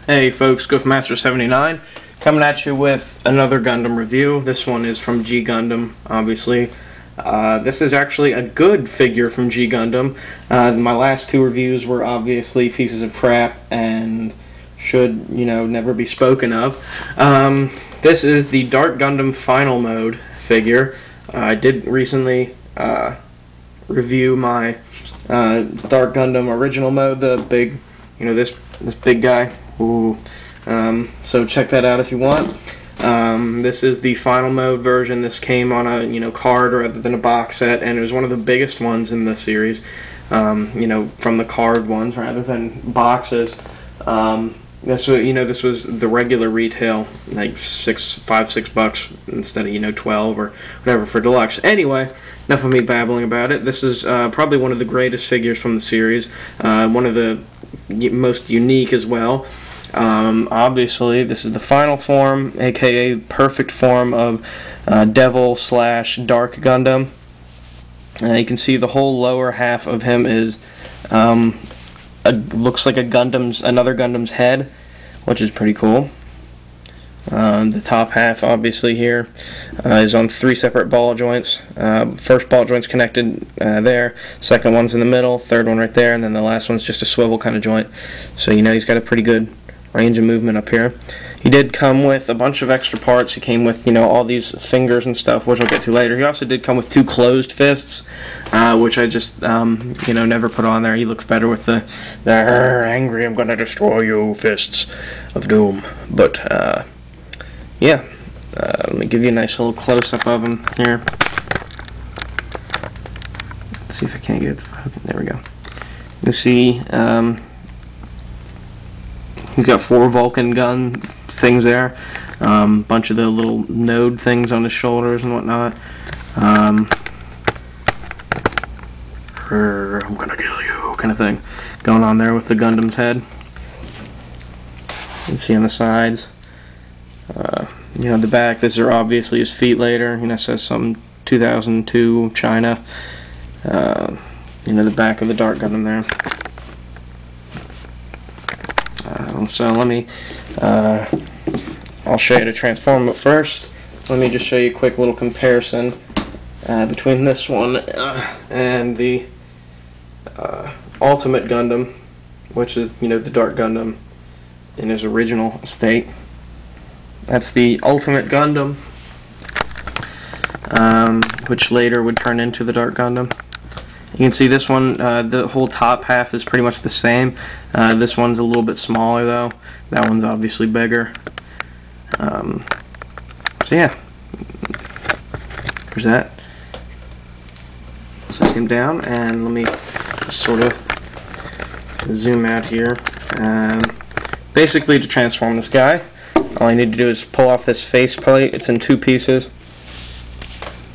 Hey folks, GoofMaster79 coming at you with another Gundam review. This one is from G Gundam, obviously. This is actually a good figure from G Gundam. My last two reviews were obviously pieces of crap and should, never be spoken of. This is the Dark Gundam Final Mode figure. I did recently review my Dark Gundam Original Mode, the big, this big guy. Ooh. So check that out if you want. This is the final mode version. This came on a card rather than a box set, and it was one of the biggest ones in the series. From the card ones rather than boxes. This was the regular retail, like $5-6 instead of 12 or whatever for deluxe. Anyway, enough of me babbling about it. This is probably one of the greatest figures from the series. One of the most unique as well. Obviously, this is the final form, aka perfect form of Devil/Dark Gundam. You can see the whole lower half of him is looks like another Gundam's head, which is pretty cool. The top half, obviously, here is on 3 separate ball joints. First ball joint's connected there, second one's in the middle, third one right there, and then the last one's just a swivel kind of joint. So he's got a pretty good range of movement up here. He did come with a bunch of extra parts. He came with all these fingers and stuff, which I'll get to later. He also did come with 2 closed fists, which I just never put on there. He looks better with the angry, I'm gonna destroy you fists of doom. But yeah, let me give you a nice little close-up of him here. Let's see if I can't get it to focus. There we go. You can see he's got 4 Vulcan gun things there, bunch of the little node things on his shoulders and whatnot. I'm gonna kill you kind of thing going on there with the Gundam's head. You can see on the sides. The back, these are obviously his feet later. It says some 2002 China. The back of the Dark Gundam there. So let me, I'll show you to transform, but first, let me just show you a quick little comparison between this one and the Ultimate Gundam, which is, the Dark Gundam in his original state. That's the Ultimate Gundam, which later would turn into the Dark Gundam. You can see this one, the whole top half is pretty much the same. This one's a little bit smaller though. That one's obviously bigger. So yeah, there's that. Set him down, and let me just sort of zoom out here. Basically, to transform this guy, all I need to do is pull off this face plate. It's in 2 pieces.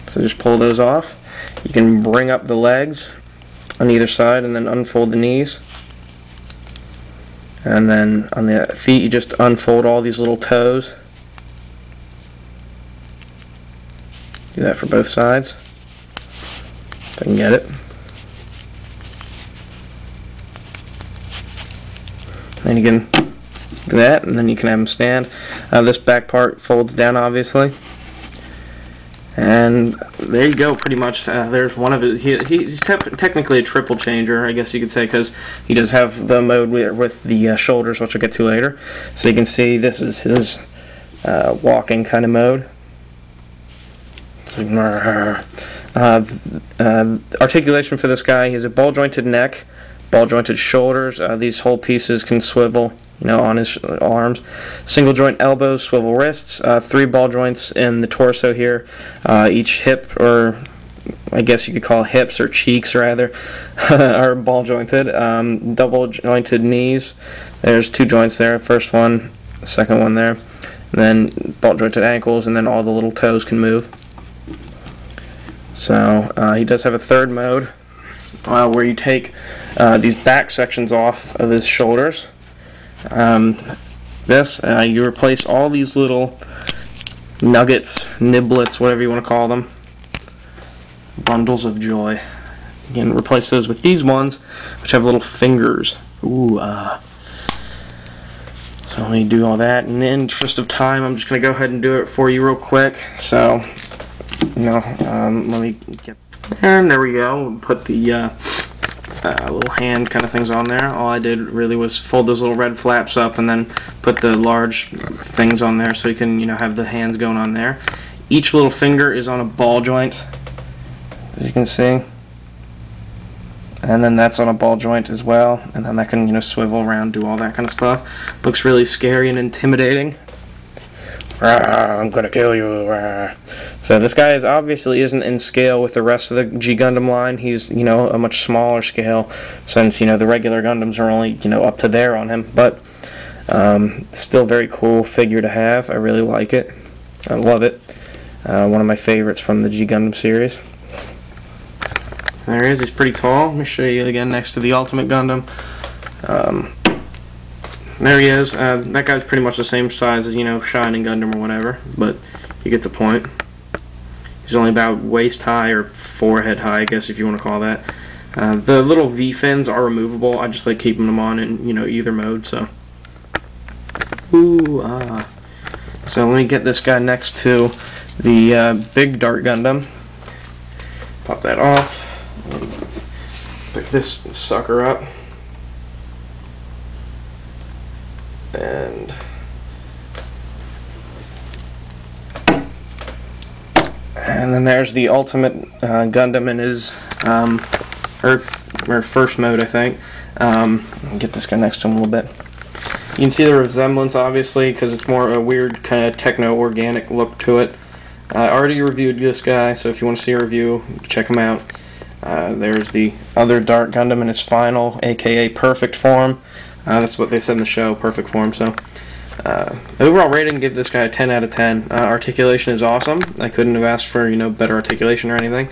So just pull those off. You can bring up the legs on either side and then unfold the knees. And then on the feet, you just unfold all these little toes. Do that for both sides, if I can get it. Then you can do that, and then you can have them stand. This back part folds down, obviously. And there you go, pretty much. There's one of it. He's technically a triple changer, I guess you could say, because he does have the mode with the shoulders, which I'll get to later. So you can see this is his walking kind of mode. Articulation for this guy, he has a ball-jointed neck, ball-jointed shoulders. These whole pieces can swivel on his arms. Single joint elbows, swivel wrists, 3 ball joints in the torso here. Each hip, or I guess you could call hips or cheeks rather, are ball jointed. Double jointed knees. There's 2 joints there. First one, second one there. And then ball jointed ankles, and then all the little toes can move. So he does have a third mode where you take these back sections off of his shoulders. You replace all these little nuggets, niblets, whatever you want to call them, bundles of joy. Again, replace those with these ones, which have little fingers. Ooh, So let me do all that. In the interest of time, I'm just going to go ahead and do it for you real quick. So, let me get... And there we go. We'll put the little hand kind of things on there. All I did really was fold those little red flaps up and then put the large things on there so you can, have the hands going on there. Each little finger is on a ball joint, as you can see. And then that's on a ball joint as well. And then that can, swivel around, do all that kind of stuff. Looks really scary and intimidating. I'm gonna kill you. So this guy obviously isn't in scale with the rest of the G Gundam line. He's, a much smaller scale since, the regular Gundams are only, up to there on him. But still very cool figure to have. I really like it. I love it. One of my favorites from the G Gundam series. There he is. He's pretty tall. Let me show you again next to the Ultimate Gundam. There he is. That guy's pretty much the same size as, Shining Gundam or whatever, but you get the point. He's only about waist high or forehead high, I guess, if you want to call that. The little V fins are removable. I just like keeping them on in, either mode, so. So let me get this guy next to the big Dart Gundam. Pop that off. Pick this sucker up. And then there's the Ultimate Gundam in his Earth or first mode, I think. Get this guy next to him a little bit. You can see the resemblance, obviously, because it's more a weird kind of techno-organic look to it. I already reviewed this guy, so if you want to see a review, check him out. There's the other Dart Gundam in its final, aka perfect form. That's what they said in the show, perfect form. So, overall rating, give this guy a 10 out of 10. Articulation is awesome. I couldn't have asked for better articulation or anything.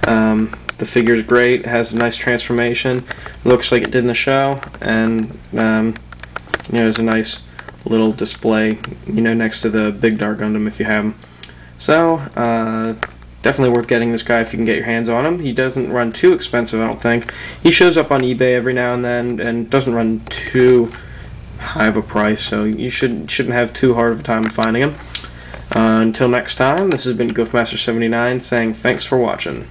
The figure's great. It has a nice transformation. Looks like it did in the show, and there's a nice little display, next to the big Dart Gundam if you have him. So, definitely worth getting this guy if you can get your hands on him. He doesn't run too expensive, I don't think. He shows up on eBay every now and then and doesn't run too high of a price, so you shouldn't have too hard of a time finding him. Until next time, this has been Goofmaster79 saying thanks for watching.